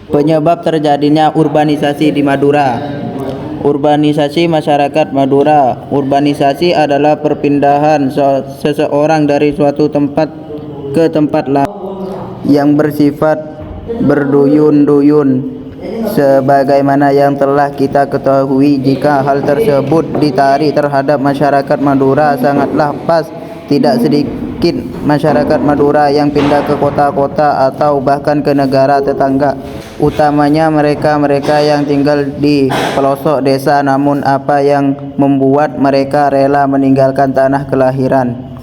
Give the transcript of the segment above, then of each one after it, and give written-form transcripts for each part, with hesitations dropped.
Penyebab terjadinya urbanisasi di Madura. Urbanisasi masyarakat Madura. Urbanisasi adalah perpindahan seseorang dari suatu tempat ke tempat lain yang bersifat berduyun-duyun. Sebagaimana yang telah kita ketahui, jika hal tersebut ditarik terhadap masyarakat Madura sangatlah pas. Tidak sedikit masyarakat Madura yang pindah ke kota-kota atau bahkan ke negara tetangga, utamanya mereka-mereka yang tinggal di pelosok desa. Namun apa yang membuat mereka rela meninggalkan tanah kelahiran?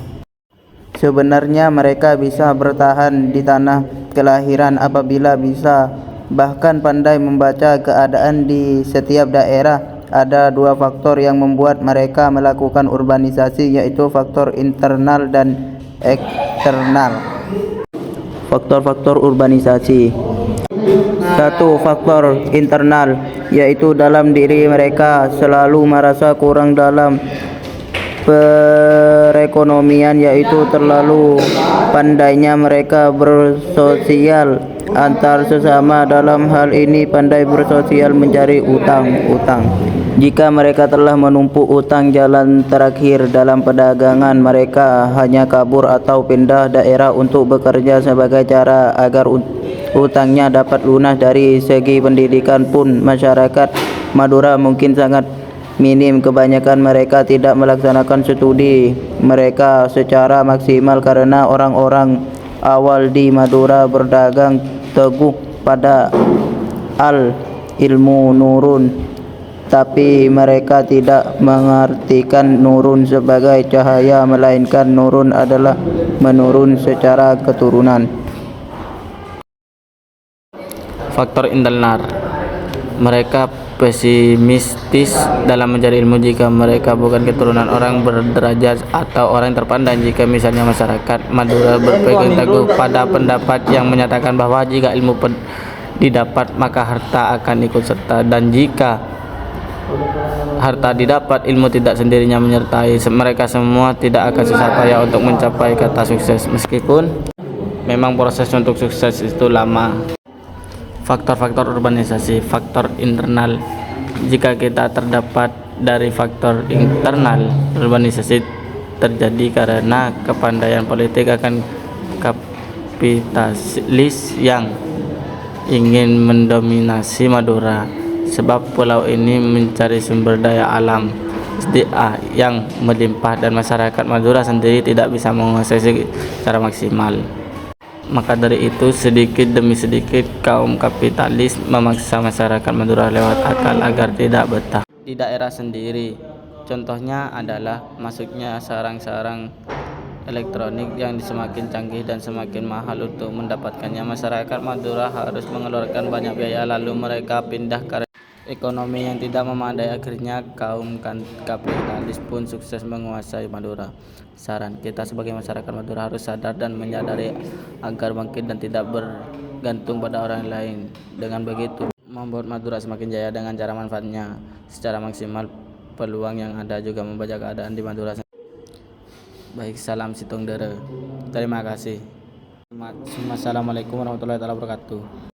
Sebenarnya mereka bisa bertahan di tanah kelahiran apabila bisa bahkan pandai membaca keadaan di setiap daerah. Ada dua faktor yang membuat mereka melakukan urbanisasi, yaitu faktor internal dan eksternal. Faktor-faktor urbanisasi. Satu, faktor internal, yaitu dalam diri mereka selalu merasa kurang dalam perekonomian, yaitu terlalu pandainya mereka bersosial antar sesama. Dalam hal ini pandai bersosial mencari utang. Jika mereka telah menumpuk utang, jalan terakhir dalam perdagangan mereka hanya kabur atau pindah daerah untuk bekerja sebagai cara agar utangnya dapat lunas. Dari segi pendidikan pun masyarakat Madura mungkin sangat minim. Kebanyakan mereka tidak melaksanakan studi mereka secara maksimal karena orang-orang awal di Madura berdagang teguh pada ilmu nurun, tapi mereka tidak mengartikan nurun sebagai cahaya, melainkan nurun adalah menurun secara keturunan. Faktor internal. Mereka pesimistis dalam mencari ilmu jika mereka bukan keturunan orang berderajat atau orang terpandang. Jika misalnya masyarakat Madura berpegang teguh pada pendapat yang menyatakan bahwa jika ilmu didapat maka harta akan ikut serta, dan jika harta didapat ilmu tidak sendirinya menyertai, mereka semua tidak akan susah payah untuk mencapai kata sukses, meskipun memang proses untuk sukses itu lama. Faktor-faktor urbanisasi. Faktor internal. Jika kita terdapat dari faktor internal, urbanisasi terjadi karena kepandaian politik akan kapitalis yang ingin mendominasi Madura. Sebab pulau ini mencari sumber daya alam SDA yang melimpah dan masyarakat Madura sendiri tidak bisa menguasai secara maksimal. Maka dari itu sedikit demi sedikit kaum kapitalis memaksa masyarakat Madura lewat akal agar tidak betah di daerah sendiri. Contohnya adalah masuknya sarang-sarang elektronik yang semakin canggih dan semakin mahal. Untuk mendapatkannya masyarakat Madura harus mengeluarkan banyak biaya, lalu mereka pindah karena ekonomi yang tidak memadai. Akhirnya kaum kapitalis pun sukses menguasai Madura. Saran kita sebagai masyarakat Madura harus sadar dan menyadari agar bangkit dan tidak bergantung pada orang lain. Dengan begitu membuat Madura semakin jaya dengan cara manfaatnya secara maksimal. Peluang yang ada juga membaca keadaan di Madura. Baik, salam Situng Dere. Terima kasih. Assalamualaikum warahmatullahi wabarakatuh.